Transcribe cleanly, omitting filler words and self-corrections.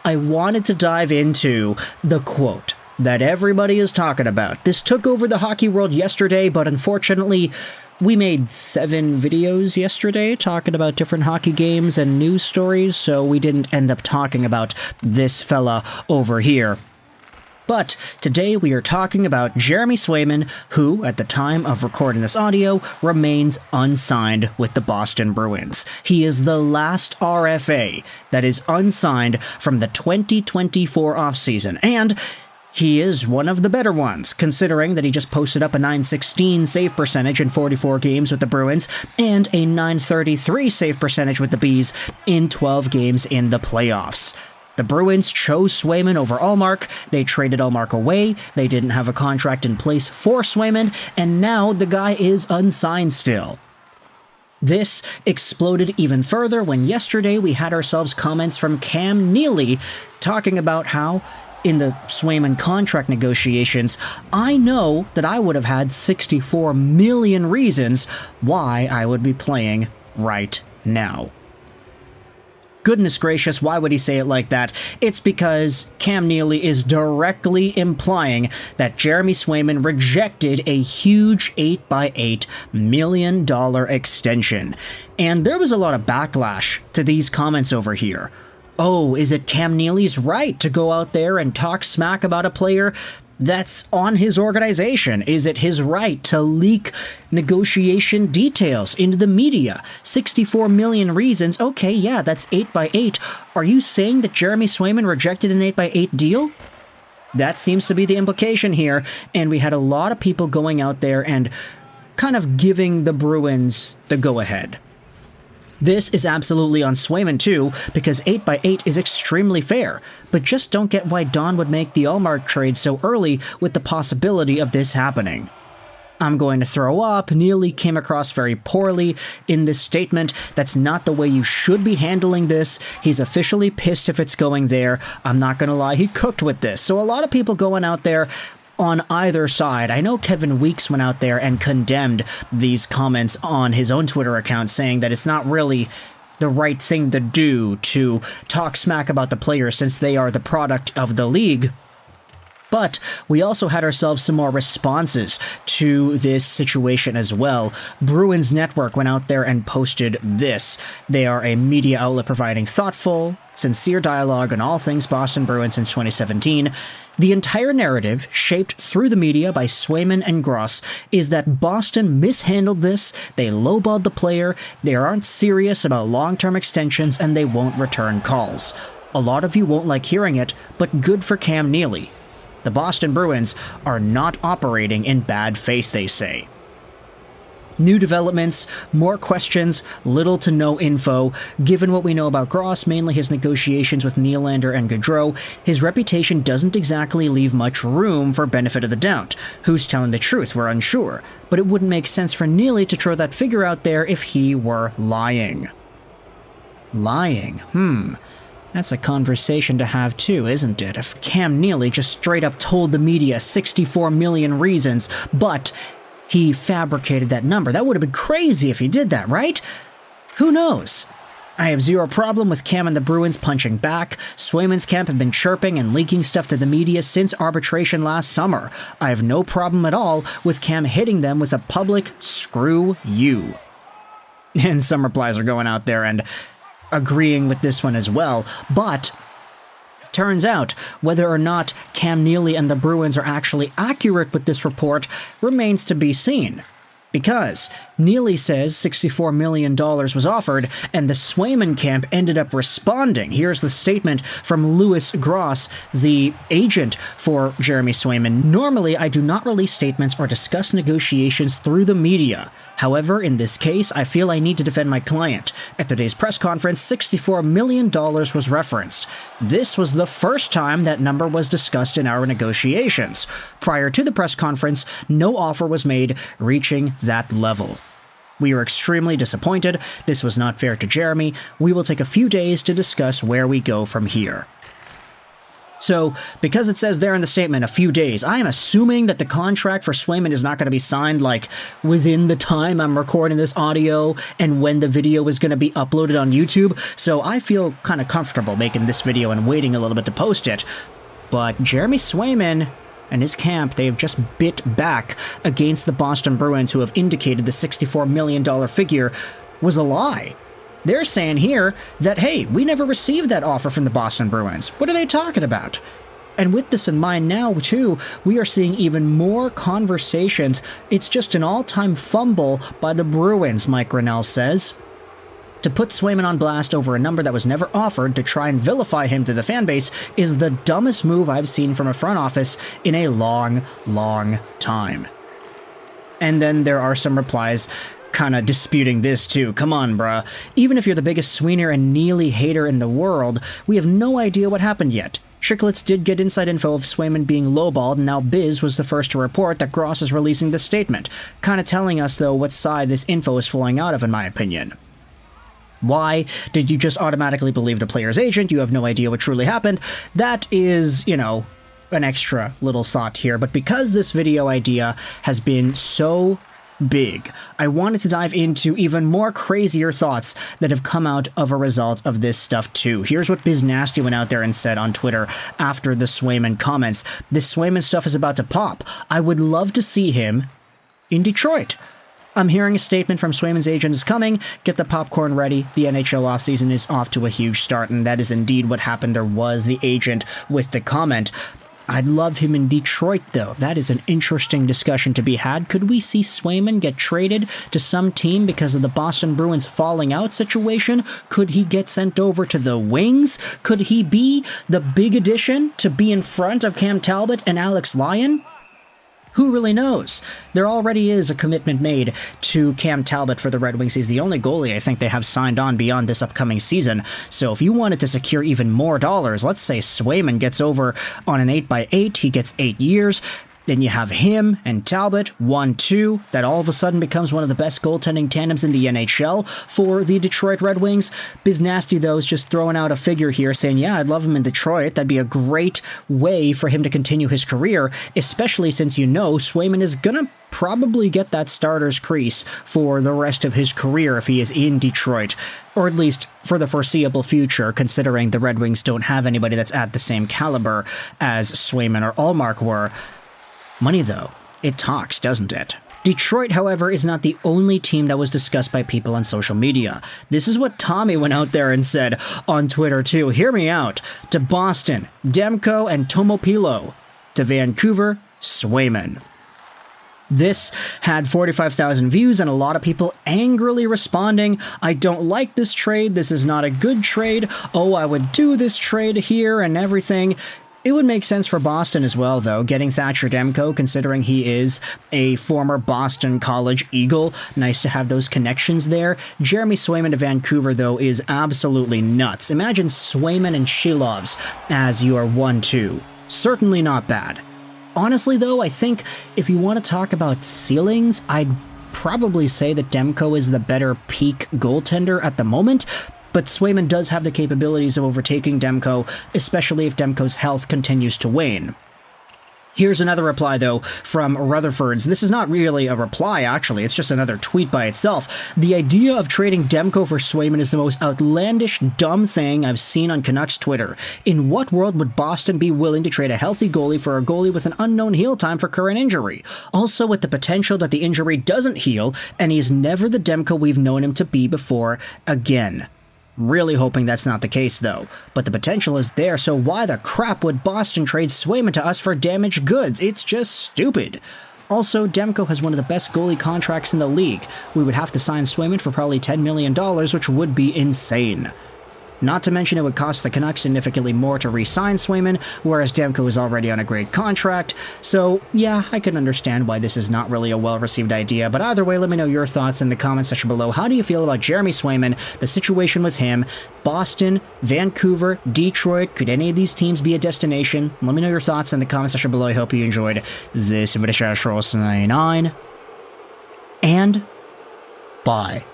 I wanted to dive into the quote that everybody is talking about. This took over the hockey world yesterday, but unfortunately, we made 7 videos yesterday talking about different hockey games and news stories, so we didn't end up talking about this fella over here. But today we are talking about Jeremy Swayman, who, at the time of recording this audio, remains unsigned with the Boston Bruins. He is the last RFA that is unsigned from the 2024 offseason, and he is one of the better ones, considering that he just posted up a .916 save percentage in 44 games with the Bruins and a .933 save percentage with the Bees in 12 games in the playoffs. The Bruins chose Swayman over Ullmark, they traded Ullmark away, they didn't have a contract in place for Swayman, and now the guy is unsigned still. This exploded even further when yesterday we had ourselves comments from Cam Neely talking about how, in the Swayman contract negotiations, I know that I would have had 64 million reasons why I would be playing right now. Goodness gracious, why would he say it like that? It's because Cam Neely is directly implying that Jeremy Swayman rejected a huge $8x8 million extension. And there was a lot of backlash to these comments over here. Oh, is it Cam Neely's right to go out there and talk smack about a player that's on his organization? Is it his right to leak negotiation details into the media? 64 million reasons. Okay, yeah, that's 8x8. Are you saying that Jeremy Swayman rejected an 8x8 deal? That seems to be the implication here, and we had a lot of people going out there and kind of giving the Bruins the go-ahead. This is absolutely on Swayman too, because 8x8 is extremely fair, but just don't get why Don would make the Ullmark trade so early with the possibility of this happening. I'm going to throw up. Neely came across very poorly in this statement. That's not the way you should be handling this. He's officially pissed if it's going there. I'm not going to lie, he cooked with this. So a lot of people going out there on either side. I know Kevin Weeks went out there and condemned these comments on his own Twitter account, saying that it's not really the right thing to do to talk smack about the players since they are the product of the league. But we also had ourselves some more responses to this situation as well. Bruins Network went out there and posted this. They are a media outlet providing thoughtful, sincere dialogue on all things Boston Bruins since 2017. The entire narrative, shaped through the media by Swayman and Gross, is that Boston mishandled this, they lowballed the player, they aren't serious about long-term extensions, and they won't return calls. A lot of you won't like hearing it, but good for Cam Neely. The Boston Bruins are not operating in bad faith, they say. New developments, more questions, little to no info. Given what we know about Gross, mainly his negotiations with Nylander and Gaudreau, his reputation doesn't exactly leave much room for benefit of the doubt. Who's telling the truth? We're unsure. But it wouldn't make sense for Neely to throw that figure out there if he were lying. Lying? That's a conversation to have too, isn't it? If Cam Neely just straight up told the media 64 million reasons, but he fabricated that number. That would have been crazy if he did that, right? Who knows? I have zero problem with Cam and the Bruins punching back. Swayman's camp have been chirping and leaking stuff to the media since arbitration last summer. I have no problem at all with Cam hitting them with a public screw you. And some replies are going out there and agreeing with this one as well, but turns out, whether or not Cam Neely and the Bruins are actually accurate with this report remains to be seen. Because Neely says $64 million was offered, and the Swayman camp ended up responding. Here's the statement from Louis Gross, the agent for Jeremy Swayman. Normally, I do not release statements or discuss negotiations through the media. However, in this case, I feel I need to defend my client. At today's press conference, $64 million was referenced. This was the first time that number was discussed in our negotiations. Prior to the press conference, no offer was made reaching that level. We are extremely disappointed. This was not fair to Jeremy. We will take a few days to discuss where we go from here. So, because it says there in the statement, a few days, I am assuming that the contract for Swayman is not going to be signed, like, within the time I'm recording this audio and when the video is going to be uploaded on YouTube, so I feel kind of comfortable making this video and waiting a little bit to post it. But Jeremy Swayman and his camp, they have just bit back against the Boston Bruins, who have indicated the $64 million figure was a lie. They're saying here that, hey, we never received that offer from the Boston Bruins. What are they talking about? And with this in mind now, too, we are seeing even more conversations. It's just an all-time fumble by the Bruins, Mike Grinnell says. To put Swayman on blast over a number that was never offered to try and vilify him to the fanbase is the dumbest move I've seen from a front office in a long, long time. And then there are some replies kind of disputing this too. Come on, bruh. Even if you're the biggest Sweener and Neely hater in the world, we have no idea what happened yet. Chicklets did get inside info of Swayman being lowballed, and now Biz was the first to report that Gross is releasing this statement, kind of telling us, though, what side this info is flowing out of, in my opinion. Why did you just automatically believe the player's agent? You have no idea what truly happened. That is, you know, an extra little thought here, but because this video idea has been so big, I wanted to dive into even more crazier thoughts that have come out of a result of this stuff too. Here's what Biz Nasty went out there and said on Twitter after the Swayman comments. This Swayman stuff is about to pop. I would love to see him in Detroit. I'm hearing a statement from Swayman's agent is coming. Get the popcorn ready. The NHL offseason is off to a huge start, and that is indeed what happened. There was the agent with the comment. I'd love him in Detroit, though. That is an interesting discussion to be had. Could we see Swayman get traded to some team because of the Boston Bruins falling out situation? Could he get sent over to the Wings? Could he be the big addition to be in front of Cam Talbot and Alex Lyon? Who really knows? There already is a commitment made to Cam Talbot for the Red Wings. He's the only goalie I think they have signed on beyond this upcoming season. So if you wanted to secure even more dollars, let's say Swayman gets over on an 8x8, he gets 8 years. Then you have him and Talbot, 1-2. That all of a sudden becomes one of the best goaltending tandems in the NHL for the Detroit Red Wings. Biz Nasty, though, is just throwing out a figure here saying, yeah, I'd love him in Detroit. That'd be a great way for him to continue his career, especially since you know Swayman is gonna probably get that starter's crease for the rest of his career if he is in Detroit, or at least for the foreseeable future, considering the Red Wings don't have anybody that's at the same caliber as Swayman or Ullmark were. Money, though, it talks, doesn't it? Detroit, however, is not the only team that was discussed by people on social media. This is what Tommy went out there and said on Twitter, too. Hear me out. To Boston, Demko and Tomopilo. To Vancouver, Swayman. This had 45,000 views and a lot of people angrily responding, I don't like this trade, this is not a good trade, oh, I would do this trade here and everything. It would make sense for Boston as well, though, getting Thatcher Demko, considering he is a former Boston College Eagle. Nice to have those connections there. Jeremy Swayman to Vancouver, though, is absolutely nuts. Imagine Swayman and Shilovs as your 1-2. Certainly not bad. Honestly, though, I think if you want to talk about ceilings, I'd probably say that Demko is the better peak goaltender at the moment. But Swayman does have the capabilities of overtaking Demko, especially if Demko's health continues to wane. Here's another reply, though, from Rutherford's. This is not really a reply, actually. It's just another tweet by itself. The idea of trading Demko for Swayman is the most outlandish, dumb thing I've seen on Canucks Twitter. In what world would Boston be willing to trade a healthy goalie for a goalie with an unknown heal time for current injury? Also, with the potential that the injury doesn't heal, and he's never the Demko we've known him to be before again. Really hoping that's not the case, though. But the potential is there, so why the crap would Boston trade Swayman to us for damaged goods? It's just stupid. Also, Demko has one of the best goalie contracts in the league. We would have to sign Swayman for probably $10 million, which would be insane. Not to mention it would cost the Canucks significantly more to re-sign Swayman, whereas Demko is already on a great contract. So, yeah, I can understand why this is not really a well-received idea, but either way, let me know your thoughts in the comment section below. How do you feel about Jeremy Swayman, the situation with him, Boston, Vancouver, Detroit? Could any of these teams be a destination? Let me know your thoughts in the comment section below. I hope you enjoyed this video. And bye.